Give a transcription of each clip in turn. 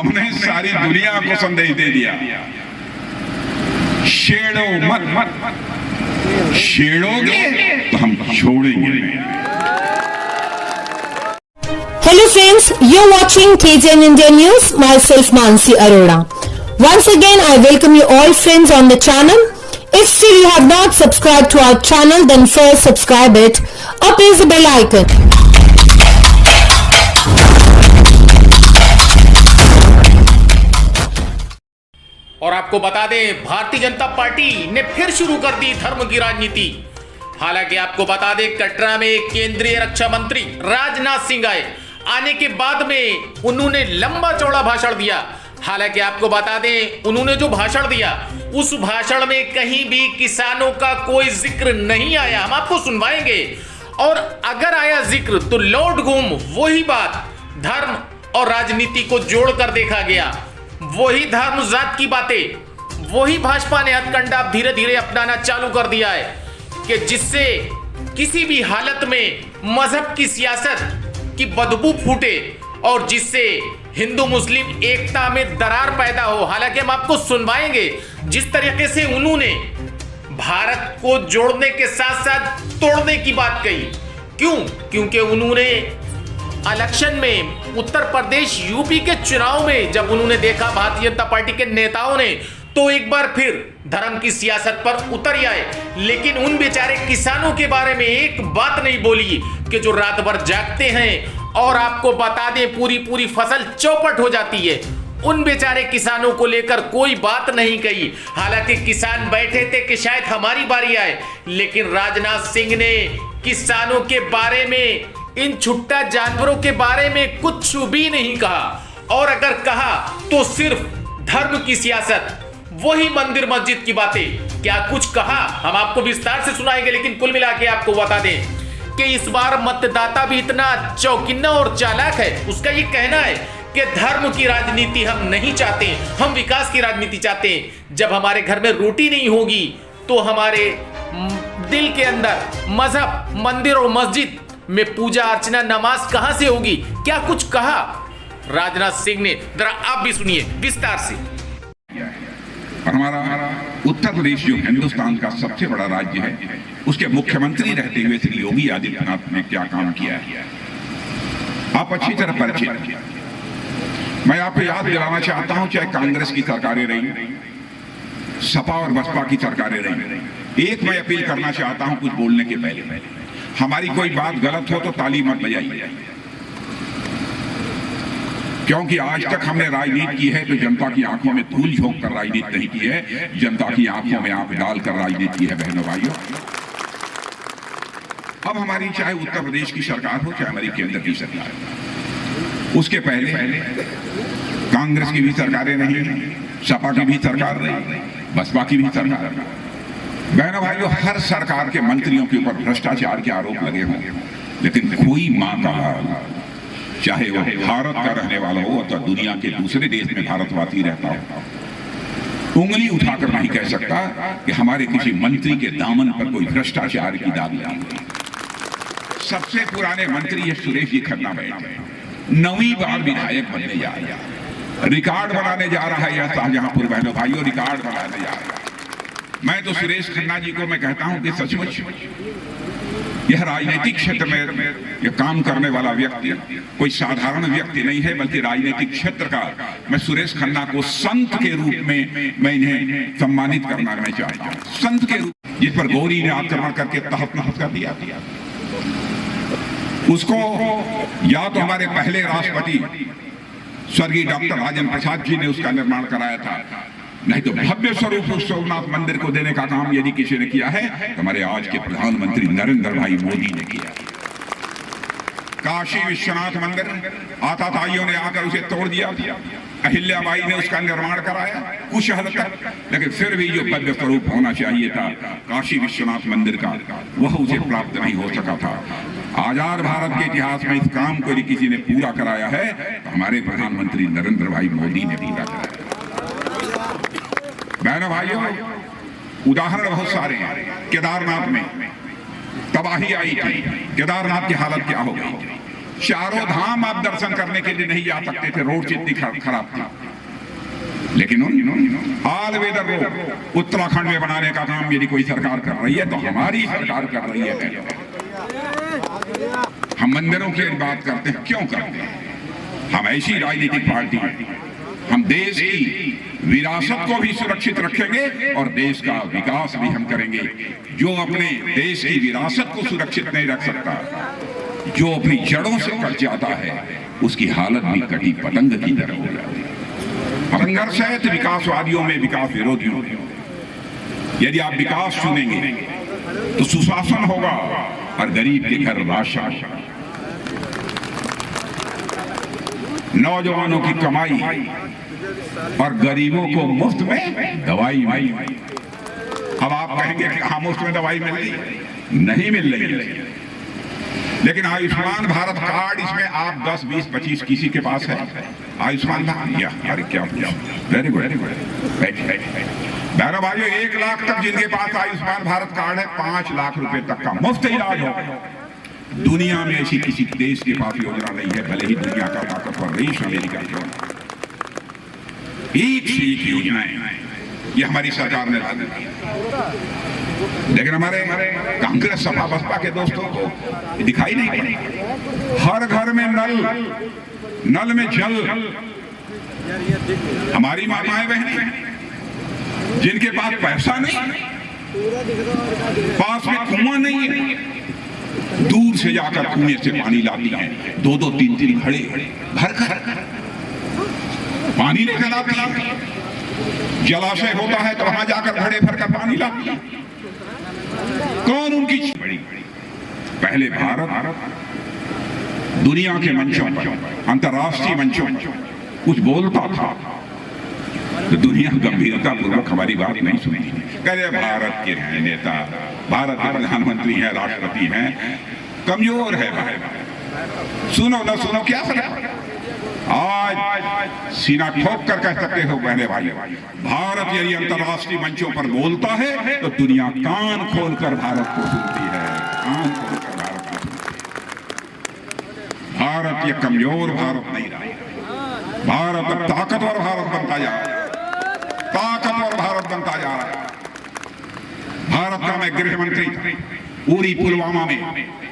हमने सारी दुनिया को संदेश दे दिया, छेड़ो मत, छेड़ोगे तो हम छोड़ेंगे नहीं। Hello friends, you're watching KGN India News, myself Mansi Arora. Once again, I welcome you all friends on the channel. If still you have not subscribed to our channel, then first subscribe it. Up is the bell icon. और आपको बता दें, Bharatiya Janata party ने फिर शुरू कर दी धर्म की राजनीति। हालांकि आपको बता दें, कटरा में केंद्रीय रक्षा मंत्री राजनाथ सिंह आने के बाद में उन्होंने लंबा चौड़ा भाषण दिया। हालांकि आपको बता दें, उन्होंने जो भाषण दिया उस भाषण में कहीं भी किसानों का कोई जिक्र नहीं आया। हम आपको सुनवाएंगे, और अगर आया जिक्र तो लौट घूम वही बात धर्म और राजनीति को जोड़कर देखा गया। वही धर्म जात की बातें, वही भाजपा ने हथकंडा धीरे धीरे अपनाना चालू कर दिया है कि जिससे किसी भी हालत में मजहब की सियासत की बदबू फूटे और जिससे हिंदू मुस्लिम एकता में दरार पैदा हो। हालांकि हम आपको सुनवाएंगे जिस तरीके से उन्होंने भारत को जोड़ने के साथ साथ तोड़ने की बात कही। क्यों? क्योंकि उन्होंने इलेक्शन में उत्तर प्रदेश यूपी के चुनाव में जब उन्होंने देखा भारतीय जनता पार्टी के नेताओं ने, तो एक बार फिर धर्म की सियासत पर उतर आए। लेकिन उन बेचारे किसानों के बारे में एक बात नहीं बोली कि जो रात भर जागते हैं और आपको बता दें पूरी फसल चौपट हो जाती है। उन बेचारे किसानों को लेकर कोई बात नहीं कही। हालांकि किसान बैठे थे कि शायद हमारी बारी आए, लेकिन राजनाथ सिंह ने किसानों के बारे में, इन छुट्टा जानवरों के बारे में कुछ भी नहीं कहा। और अगर कहा तो सिर्फ धर्म की सियासत, वही मंदिर मस्जिद की बातें। क्या कुछ कहा हम आपको विस्तार से सुनाएंगे, लेकिन कुल मिला के आपको बता दें कि इस बार मतदाता भी इतना चौकिन्ना और चालाक है। उसका ये कहना है कि धर्म की राजनीति हम नहीं चाहते, हम विकास की राजनीति चाहते हैं। जब हमारे घर में रोटी नहीं होगी तो हमारे दिल के अंदर मजहब, मंदिर और मस्जिद में पूजा अर्चना, नमाज कहां से होगी? क्या कुछ कहा राजनाथ सिंह ने? जरा आप भी सुनिए विस्तार से। और हमारा उत्तर प्रदेश जो हिंदुस्तान का सबसे बड़ा राज्य है, उसके मुख्यमंत्री रहते हुए श्री योगी आदित्यनाथ ने क्या काम किया है आप अच्छी तरह परिचित। मैं आपको याद दिलाना चाहता हूं, चाहे कांग्रेस की सरकारें रही, सपा और बसपा की सरकारें रही, एक मैं अपील करना चाहता हूं कुछ बोलने के पहले, हमारी कोई बात गलत हो तो ताली मत बजाइए, क्योंकि आज तक हमने राजनीति की है तो जनता की आंखों में धूल झोंक कर राजनीति नहीं की है, जनता की आंखों में आंख डालकर राजनीति की है बहनों भाइयों। अब हमारी चाहे उत्तर प्रदेश की सरकार हो, चाहे हमारी केंद्र की सरकार हो, उसके पहले कांग्रेस की भी सरकारें नहीं, सपा की भी सरकार नहीं, बसपा की भी सरकार नहीं। बहनों भाइयों, हर सरकार के मंत्रियों के ऊपर भ्रष्टाचार के आरोप लगे होंगे, लेकिन कोई मां का हाल, चाहे वो भारत का रहने वाला हो अथवा दुनिया के दूसरे देश में भारतवासी रहता हो, उंगली उठाकर नहीं कह सकता कि हमारे किसी मंत्री के दामन पर कोई भ्रष्टाचार की दाग लगी। सबसे पुराने मंत्री ये सुरेश जी खन्ना बैठे, 9वीं बार विधायक बनने जा रहा है, रिकॉर्ड बनाने जा रहा है यह शाहजहांपुर। बहनों भाइयों, रिकॉर्ड बनाने जा रहा है। मैं तो सुरेश खन्ना जी को मैं कहता हूं कि सचमुच यह राजनीतिक क्षेत्र में यह काम करने वाला व्यक्ति कोई साधारण व्यक्ति नहीं है, बल्कि राजनीतिक क्षेत्र का मैं सुरेश खन्ना को संत के रूप में मैं इन्हें सम्मानित करना मैं चाहता हूं। संत के रूप, जिस पर गौरी ने आक्रमण करके तहत नहत कर दिया, उसको या तो हमारे पहले राष्ट्रपति स्वर्गीय डॉक्टर राजेंद्र प्रसाद जी ने उसका निर्माण कराया था, नहीं तो भव्य स्वरूप सोमनाथ मंदिर को देने का काम यदि किसी ने किया है तो हमारे आज के प्रधानमंत्री नरेंद्र भाई मोदी ने किया। काशी विश्वनाथ मंदिर आताताइयों ने आकर उसे तोड़ दिया, अहिल्याबाई ने उसका निर्माण कराया कुछ हद तक, लेकिन फिर भी जो भव्य स्वरूप होना चाहिए था काशी विश्वनाथ मंदिर का, वह उसे प्राप्त नहीं हो सका था। आजाद भारत के इतिहास में इस काम को यदि किसी ने पूरा कराया है तो हमारे प्रधानमंत्री नरेंद्र भाई मोदी ने पूरा कराया। बहनों भाइयों, उदाहरण बहुत सारे हैं। केदारनाथ में तबाही आई थी, केदारनाथ की हालत क्या हो गई? चारों धाम आप दर्शन करने के लिए नहीं जा सकते थे, रोड इतनी खराब थी। लेकिन ऑल वेदर रोड उत्तराखंड में बनाने का काम यदि कोई सरकार कर रही है तो हमारी सरकार कर रही है। हम मंदिरों की बात करते हैं, क्यों करते हैं? हम ऐसी राजनीतिक पार्टी हैं, हम देश की विरासत को भी सुरक्षित रखेंगे और देश का विकास भी हम करेंगे। जो अपने देश की विरासत को सुरक्षित नहीं रख सकता, जो अपनी जड़ों से कट जाता है, उसकी हालत भी कटी पतंग की तरह हो जाती है। संघर्ष है तो विकासवादियों में, विकास विरोधियों में। यदि आप विकास चुनेंगे तो सुशासन होगा और गरीब के घर राशन, नौजवानों की कमाई और गरीबों को मुफ्त में दवाई मिली। अब आप कहेंगे कि हाँ, मुफ्त में दवाई मिल रही, नहीं मिल रही। लेकिन आयुष्मान भारत कार्ड, इसमें आप 10, 20, 25 किसी के पास है आयुष्मान भारत, अरे क्या वेरी गुड बहनों भाइयों, 1 लाख तक जिनके पास आयुष्मान भारत कार्ड है, 5 लाख रुपए तक का मुफ्त इलाज हो। दुनिया में ऐसी किसी देश के पास योजना नहीं है, भले ही दुनिया का ताकतवर देश अमेरिका क्यों। एक से एक योजनाएं ये हमारी सरकार ने ला दी, लेकिन हमारे कांग्रेस सपा बसपा के दोस्तों को दिखाई नहीं पड़ी। हर घर में नल में जल। हमारी माताएं बहनें जिनके पास पैसा नहीं, पास में कुआं नहीं है, दूर से जाकर कुएं से पानी लाती हैं, 2-2, 3-3 घड़े भरकर पानी लेकर आती हैं। जलाशय होता है तो वहां जाकर घड़े भरकर पानी लाती हैं। कौन उनकी बड़ी? पहले भारत दुनिया के मंचों पर, अंतर्राष्ट्रीय मंचों पर कुछ बोलता था तो दुनिया गंभीरता पूर्वक हमारी बात नहीं सुनी। कहते भारत के हैं नेता, भारत के प्रधानमंत्री हैं, राष्ट्रपति हैं, कमजोर है भाई, सुनो न सुनो क्या फर्क। आज सीना ठोक कर कह सकते हो बहने भाई, भारत यदि अंतर्राष्ट्रीय मंचों पर बोलता है तो दुनिया कान खोलकर भारत को सुनती है, कान खोलकर भारत को सुनती है। भारत ये कमजोर भारत नहीं रहा, भारत अब ताकतवर भारत बनता जा रहा है, ताकतवर भारत बनता जा रहा है। भारत का मैं गृह मंत्री, उरी पुलवामा में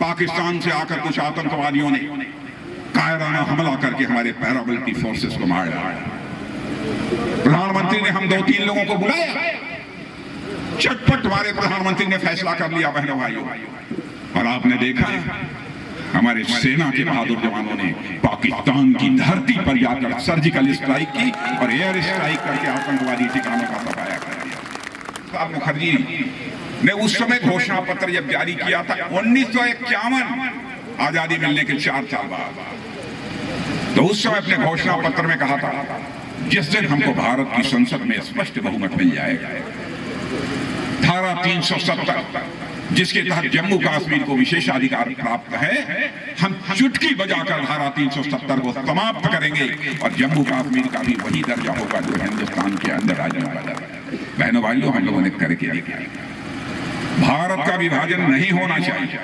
पाकिस्तान से आकर कुछ आतंकवादियों ने कायराना हमला करके हमारे पैरामिलिट्री फोर्सेस को मार डाला। प्रधानमंत्री ने हम 2-3 लोगों को बुलाया, चटपट हमारे प्रधानमंत्री ने फैसला कर लिया बहनों भाइयों। और आपने देखा हमारे सेना के बहादुर जवानों ने पाकिस्तान की धरती पर जाकर सर्जिकल स्ट्राइक की और एयर स्ट्राइक करके आतंकवादी ठिकानों का सफाया कर दिया। साहब मुखर्जी ने उस समय घोषणा पत्र जब जारी किया था 1951, आजादी मिलने के 4 साल बाद, तो उस समय अपने घोषणा पत्र में कहा था जिस दिन हमको भारत की संसद में स्पष्ट बहुमत मिल जाएगा, धारा 370 जिसके तहत जम्मू कश्मीर को विशेषाधिकार प्राप्त है, हम चुटकी बजाकर धारा 370 को समाप्त करेंगे और जम्मू कश्मीर का भी वही दर्जा होगा जो हिंदुस्तान के अन्य राज्यों का दर्जा है। बहनों भाइयों, हम लोगों ने करके दिखाया। भारत का विभाजन नहीं होना चाहिए,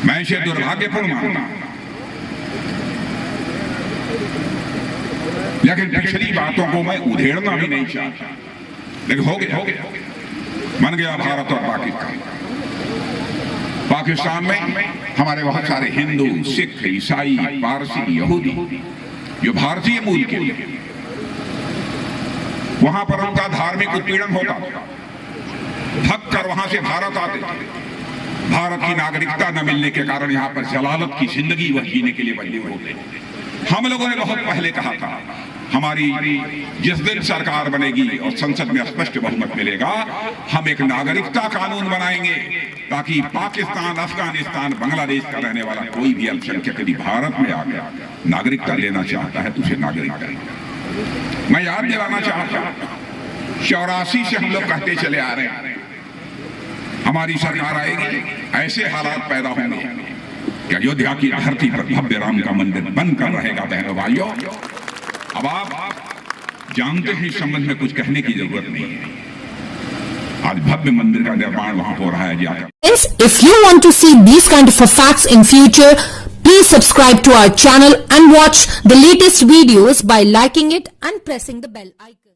मैं इसे दुर्भाग्यपूर्ण मानता हूं। लेकिन पिछली बातों को मैं उधेड़ना भी नहीं चाहता, लेकिन हो गया बन गया भारत और पाकिस्तान। पाकिस्तान में हमारे बहुत सारे हिंदू, सिख, ईसाई, पारसी, यहूदी जो भारतीय मूल के, वहां पर उनका धार्मिक उत्पीड़न होता था, थक कर वहां से भारत आते थे। भारत की नागरिकता न मिलने के कारण यहाँ पर जलालत की जिंदगी वह जीने के लिए मजबूर होते। हम लोगों ने बहुत पहले कहा था हमारी जिस दिन सरकार बनेगी और संसद में स्पष्ट बहुमत मिलेगा, हम एक नागरिकता कानून बनाएंगे ताकि पाकिस्तान, अफगानिस्तान, बांग्लादेश का रहने वाला कोई भी अल्पसंख्यक यदि भारत में आकर नागरिकता लेना चाहता है तो उसे नागरिकता। मैं याद दिलाना चाहता हूं 84 से हम लोग कहते चले आ रहे हैं हमारी सरकार आएगी, ऐसे हालात पैदा होंगे कि अयोध्या की धरती पर भव्य राम का मंदिर बनकर रहेगा। बहनों भाइयों, अब आप जानते हैं इस संबंध में कुछ कहने की जरूरत नहीं है। आज भव्य मंदिर का निर्माण वहां हो रहा है जाकर। Friends, if you want to see these kind of facts in future, please subscribe to our channel and watch the latest videos by liking it and pressing the bell icon.